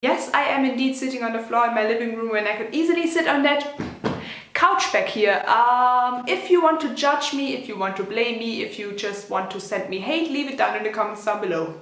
Yes, I am indeed sitting on the floor in my living room and I could easily sit on that couch back here. If you want to judge me, if you want to blame me, if you just want to send me hate, leave it down in the comments down below.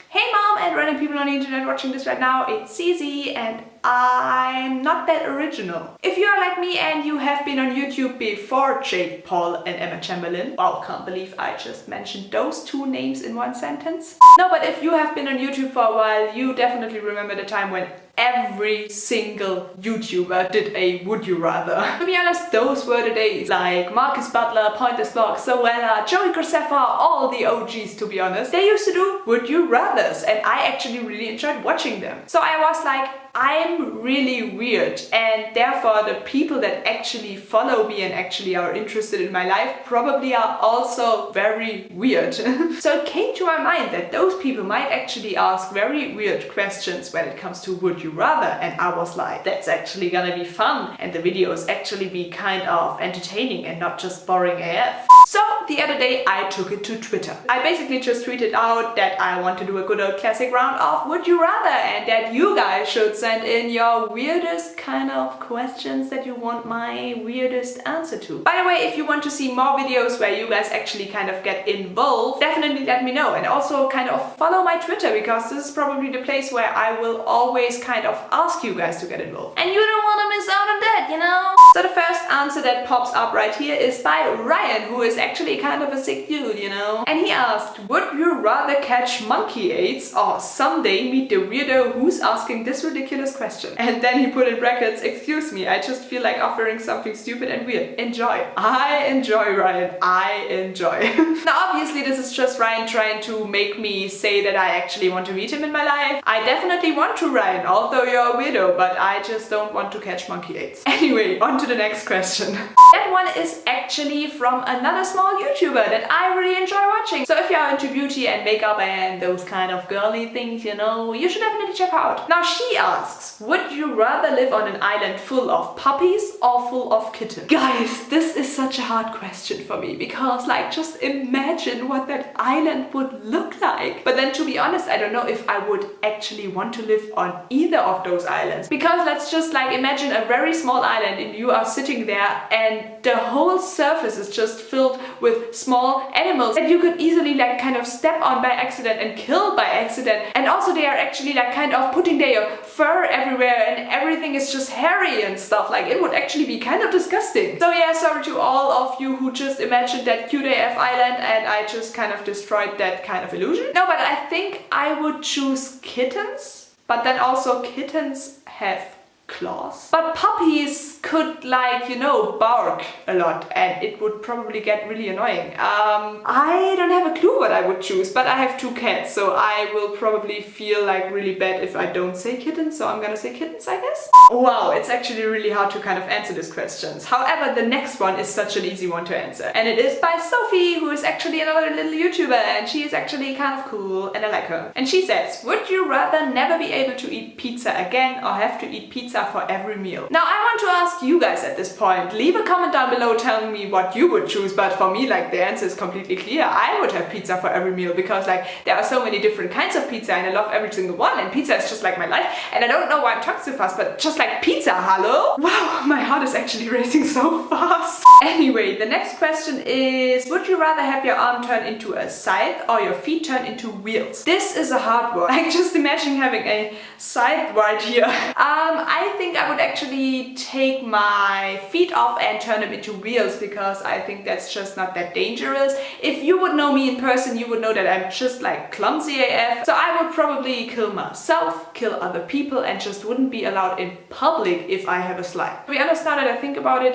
Hey mom and random people on the internet watching this right now, it's ZiZi and I'm not that original. If you are like me and you have been on YouTube before Jake Paul and Emma Chamberlain, wow, can't believe I just mentioned those two names in one sentence. No, but if you have been on YouTube for a while, you definitely remember the time when every single YouTuber did a Would You Rather. To be honest, those were the days. Like Marcus Butler, Pointless Vlog, Zoella, Joey Graceffa, all the OGs to be honest. They used to do Would You Rathers and I actually really enjoyed watching them. So I was like, I'm really weird and therefore the people that actually follow me and actually are interested in my life probably are also very weird. So it came to my mind that those people might actually ask very weird questions when it comes to Would You Rather, and I was like, that's actually gonna be fun and the videos actually be kind of entertaining and not just boring AF. So the other day I took it to Twitter. I basically just tweeted out that I want to do a good old classic round of Would You Rather and that you guys should send in your weirdest kind of questions that you want my weirdest answer to. By the way, if you want to see more videos where you guys actually kind of get involved, definitely let me know, and also kind of follow my Twitter because this is probably the place where I will always kind of ask you guys to get involved. And you don't want to miss out on that, you know? So the first answer that pops up right here is by Ryan, who is actually kind of a sick dude, you know? And he asked, would you rather catch monkey AIDS or someday meet the weirdo who's asking this ridiculous question? And then he put in brackets, excuse me, I just feel like offering something stupid and weird. Enjoy. I enjoy, Ryan. I enjoy. Now obviously this is just Ryan trying to make me say that I actually want to meet him in my life. I definitely want to, Ryan, although you're a weirdo, but I just don't want to catch monkey AIDS. Anyway, on to the next question. That one is actually from another small YouTuber that I really enjoy watching. So if you're into beauty and makeup and those kind of girly things, you know, you should definitely check her out. Now she asks, would you rather live on an island full of puppies or full of kittens? Guys, this is such a hard question for me because like just imagine what that island would look like. But then to be honest, I don't know if I would actually want to live on either of those islands, because let's just like imagine a very small island and you are sitting there and the whole surface is just filled with small animals that you could easily like kind of step on by accident and kill by accident, and also they are actually like kind of putting their fur everywhere and everything is just hairy and stuff. Like it would actually be kind of disgusting. So yeah, sorry to all of you who just imagined that cute AF island and I just kind of destroyed that kind of illusion. No, but I think I would choose kittens, but then also kittens have claws. But puppies could like, you know, bark a lot and it would probably get really annoying. I don't have a clue what I would choose, but I have two cats, so I will probably feel like really bad if I don't say kittens, so I'm gonna say kittens, I guess. Wow, it's actually really hard to kind of answer these questions. However, the next one is such an easy one to answer, and it is by Sophie, who is actually another little YouTuber and she is actually kind of cool and I like her. And she says, would you rather never be able to eat pizza again or have to eat pizza for every meal? Now I want to ask you guys at this point, leave a comment down below telling me what you would choose, but for me like the answer is completely clear. I would have pizza for every meal because like there are so many different kinds of pizza and I love every single one, and pizza is just like my life, and I don't know why I'm talking so fast, but just like pizza, hello? Wow, my heart is actually racing so fast. Anyway, the next question is, would you rather have your arm turn into a scythe or your feet turn into wheels? This is a hard one. Like just imagine having a scythe right here. I think I would actually take my feet off and turn them into wheels because I think that's just not that dangerous. If you would know me in person, you would know that I'm just like clumsy AF. So I would probably kill myself, kill other people, and just wouldn't be allowed in public if I have a slide. To be honest, now that I think about it,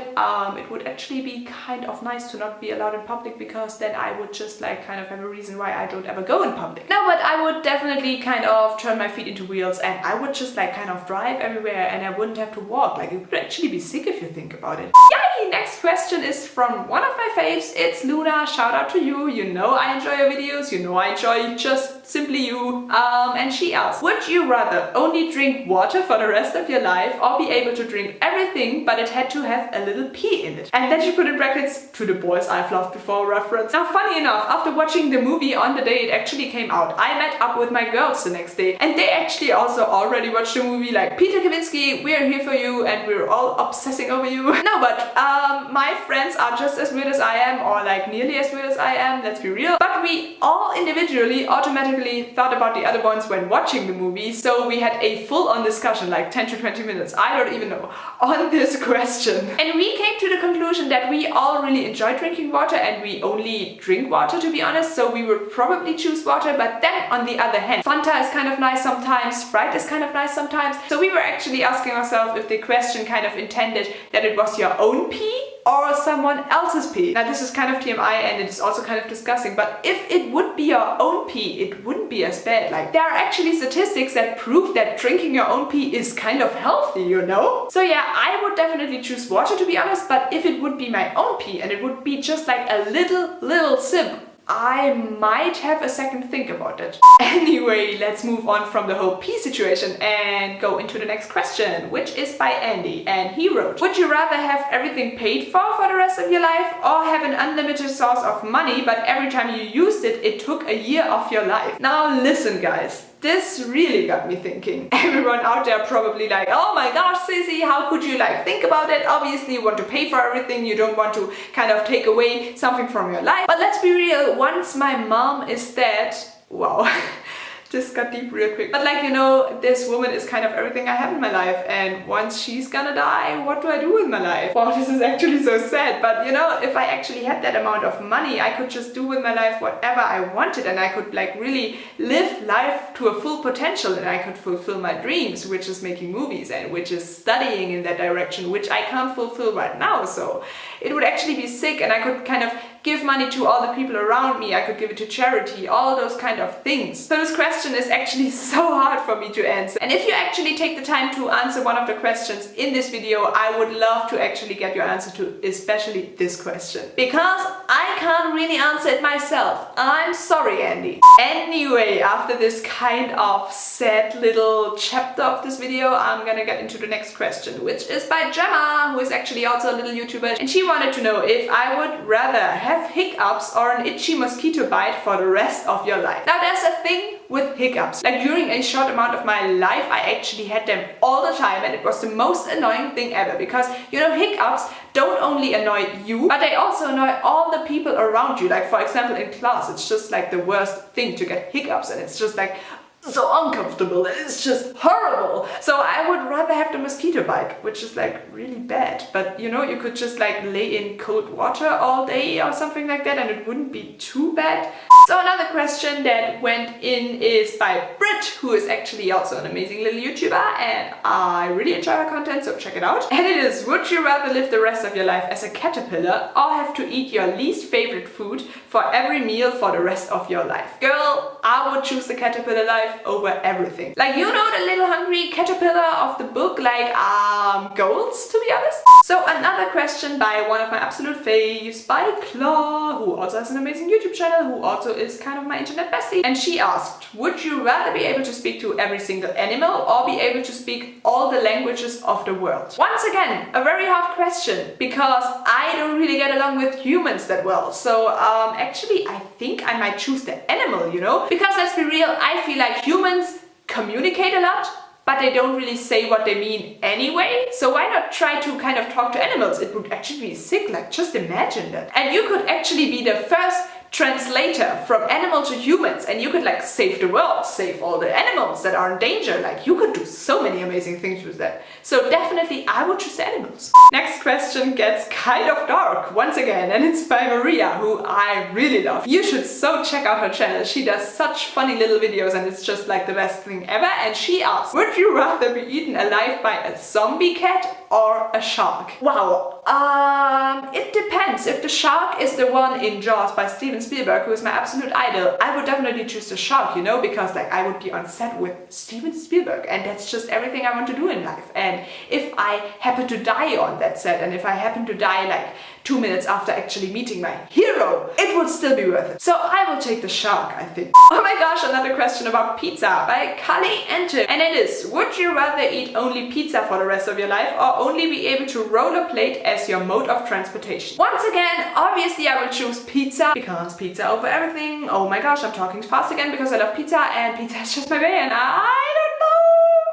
it would actually be kind of nice to not be allowed in public because then I would just like kind of have a reason why I don't ever go in public. No, but I would definitely kind of turn my feet into wheels and I would just like kind of drive everywhere and I wouldn't have to walk. Like it would actually be sick if you think about it. Yay! Next question is from one of my faves. It's Luna. Shout out to you. You know I enjoy your videos. You know I enjoy just simply you. And she asked, would you rather only drink water for the rest of your life or be able to drink everything but it had to have a little pee in it? And then she put in brackets, to the boys I've loved before reference. Now funny enough, after watching the movie on the day it actually came out, I met up with my girls the next day and they actually also already watched the movie, like, Peter Kavinsky, we're here for you and we're all obsessing over you. No, but my friends are just as weird as I am, or like nearly as weird as I am, let's be real. But we all individually automatically thought about the other ones when watching the movie, so we had a full-on discussion, like 10 to 20 minutes, I don't even know, on this question. And we came to the conclusion that we all really enjoy drinking water and we only drink water, to be honest, so we would probably choose water. But then on the other hand, Fanta is kind of nice sometimes, Sprite is kind of nice sometimes, so we were actually asking ourselves if the question kind of intended that it was your own pee or someone else's pee. Now this is kind of TMI and it is also kind of disgusting, but if it would be your own pee, it wouldn't be as bad. Like, there are actually statistics that prove that drinking your own pee is kind of healthy, you know? So yeah, I would definitely choose water, to be honest, but if it would be my own pee and it would be just like a little sip, I might have a second think about it. Anyway, let's move on from the whole pee situation and go into the next question, which is by Andy, and he wrote, would you rather have everything paid for the rest of your life or have an unlimited source of money but every time you used it, it took a year of your life? Now listen guys, this really got me thinking. Everyone out there probably like, oh my gosh, ZiZi, how could you like think about it? Obviously you want to pay for everything, you don't want to kind of take away something from your life. But let's be real, once my mom is dead, wow, just got deep real quick. But like, you know, this woman is kind of everything I have in my life, and once she's gonna die, what do I do with my life? Wow, this is actually so sad, but you know, if I actually had that amount of money, I could just do with my life whatever I wanted, and I could like really live life to a full potential, and I could fulfill my dreams, which is making movies and which is studying in that direction, which I can't fulfill right now. So it would actually be sick, and I could kind of give money to all the people around me, I could give it to charity, all those kind of things. So this question is actually so hard for me to answer. And if you actually take the time to answer one of the questions in this video, I would love to actually get your answer to especially this question. Because I can't really answer it myself. I'm sorry, Andy. Anyway, after this kind of sad little chapter of this video, I'm gonna get into the next question, which is by Gemma, who is actually also a little YouTuber, and she wanted to know if I would rather have hiccups or an itchy mosquito bite for the rest of your life. Now there's a thing with hiccups. Like, during a short amount of my life, I actually had them all the time, and it was the most annoying thing ever, because you know, hiccups don't only annoy you, but they also annoy all the people around you. Like, for example, in class, it's just like the worst thing to get hiccups, and it's just like so uncomfortable, and it's just horrible. So I would rather have the mosquito bite, which is like really bad, but you know, you could just like lay in cold water all day or something like that and it wouldn't be too bad. So another question that went in is by Brit, who is actually also an amazing little YouTuber, and I really enjoy her content, so check it out. And it is, would you rather live the rest of your life as a caterpillar or have to eat your least favorite food for every meal for the rest of your life? Girl, I would choose the caterpillar life over everything. Like, you know, the little hungry caterpillar of the book, like goals, to be honest. So another question by one of my absolute faves, by Claw, who also has an amazing YouTube channel, who also is kind of my internet bestie. And she asked, would you rather be able to speak to every single animal or be able to speak all the languages of the world? Once again, a very hard question, because I don't really get along with humans that well. So actually I think I might choose the animal, you know? Because let's be real, I feel like humans communicate a lot, but they don't really say what they mean anyway. So why not try to kind of talk to animals? It would actually be sick, like just imagine that. And you could actually be the first translator from animal to humans, and you could like save the world, save all the animals that are in danger. Like, you could do so many amazing things with that. So definitely I would choose animals. Next question gets kind of dark once again, and it's by Maria, who I really love. You should so check out her channel. She does such funny little videos and it's just like the best thing ever. And she asked, would you rather be eaten alive by a zombie cat or a shark? Wow. It depends. If the shark is the one in Jaws by Steven Spielberg, who is my absolute idol, I would definitely choose the shark, you know, because like I would be on set with Steven Spielberg, and that's just everything I want to do in life. And if I happen to die on that set, and if I happen to die like 2 minutes after actually meeting my hero, it would still be worth it. So I will take the shark, I think. Oh my gosh, another question about pizza by Kali Ente. And it is, would you rather eat only pizza for the rest of your life or only be able to rollerblade as your mode of transportation? Once again, obviously I will choose pizza because pizza over everything. Oh my gosh, I'm talking fast again because I love pizza and pizza is just my way and I don't know.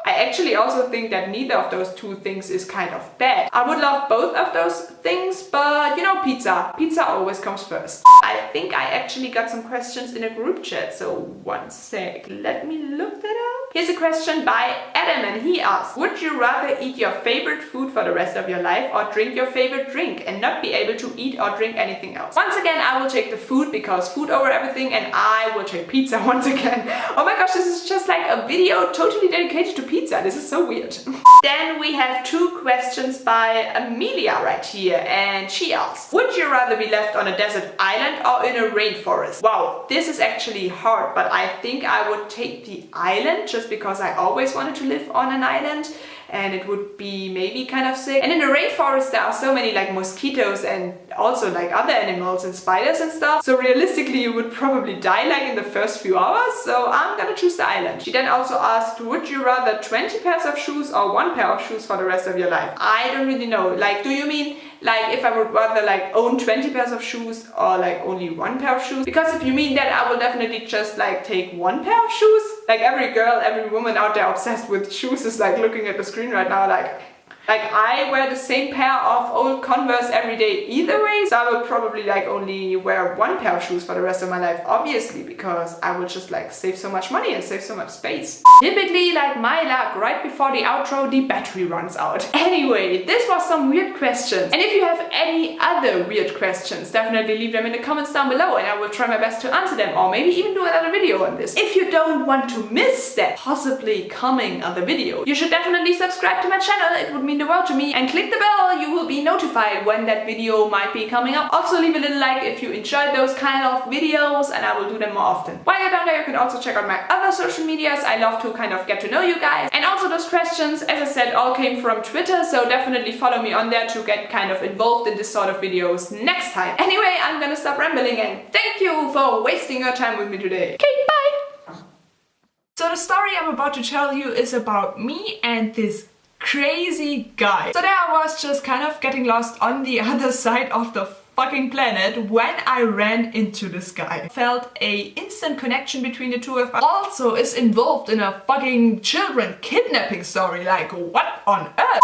I actually also think that neither of those two things is kind of bad. I would love both of those things, but you know, pizza always comes first. I think I actually got some questions in a group chat, so one sec, let me look that up. Here's a question by Adam and he asks, would you rather eat your favorite food for the rest of your life or drink your favorite drink and not be able to eat or drink anything else? Once again, I will take the food because food over everything, and I will take pizza once again. Oh my gosh, this is just like a video totally dedicated to pizza. This is so weird. Then we have two questions by Amelia right here, and she asks, would you rather be left on a desert island or in a rainforest? Wow, this is actually hard, but I think I would take the island just because I always wanted to live on an island and it would be maybe kind of sick. And in the rainforest there are so many like mosquitoes and also like other animals and spiders and stuff. So realistically you would probably die like in the first few hours. So I'm gonna choose the island. She then also asked, would you rather 20 pairs of shoes or 1 pair of shoes for the rest of your life? I don't really know. Like, do you mean like if I would rather like own 20 pairs of shoes or like only 1 pair of shoes? Because if you mean that, I will definitely just like take 1 pair of shoes. Like every girl, every woman out there obsessed with shoes is like looking at the screen right now like I wear the same pair of old Converse every day either way, so I will probably like only wear 1 pair of shoes for the rest of my life, obviously, because I will just like save so much money and save so much space. Typically, like my luck, right before the outro, the battery runs out. Anyway, this was some weird questions. And if you have any other weird questions, definitely leave them in the comments down below and I will try my best to answer them, or maybe even do another video on this. If you don't want to miss that possibly coming other video, you should definitely subscribe to my channel. It would mean the world to me, and click the bell. You will be notified when that video might be coming up. Also leave a little like if you enjoyed those kind of videos and I will do them more often. While you're down there, you can also check out my other social medias. I love to kind of get to know you guys. And also those questions, as I said, all came from Twitter, so definitely follow me on there to get kind of involved in this sort of videos next time. Anyway, I'm gonna stop rambling and thank you for wasting your time with me today. Okay, bye! So the story I'm about to tell you is about me and this crazy guy. So there I was just kind of getting lost on the other side of the fucking planet when I ran into this guy. Felt a instant connection between the two of us. Also is involved in a fucking children kidnapping story. Like, what on earth?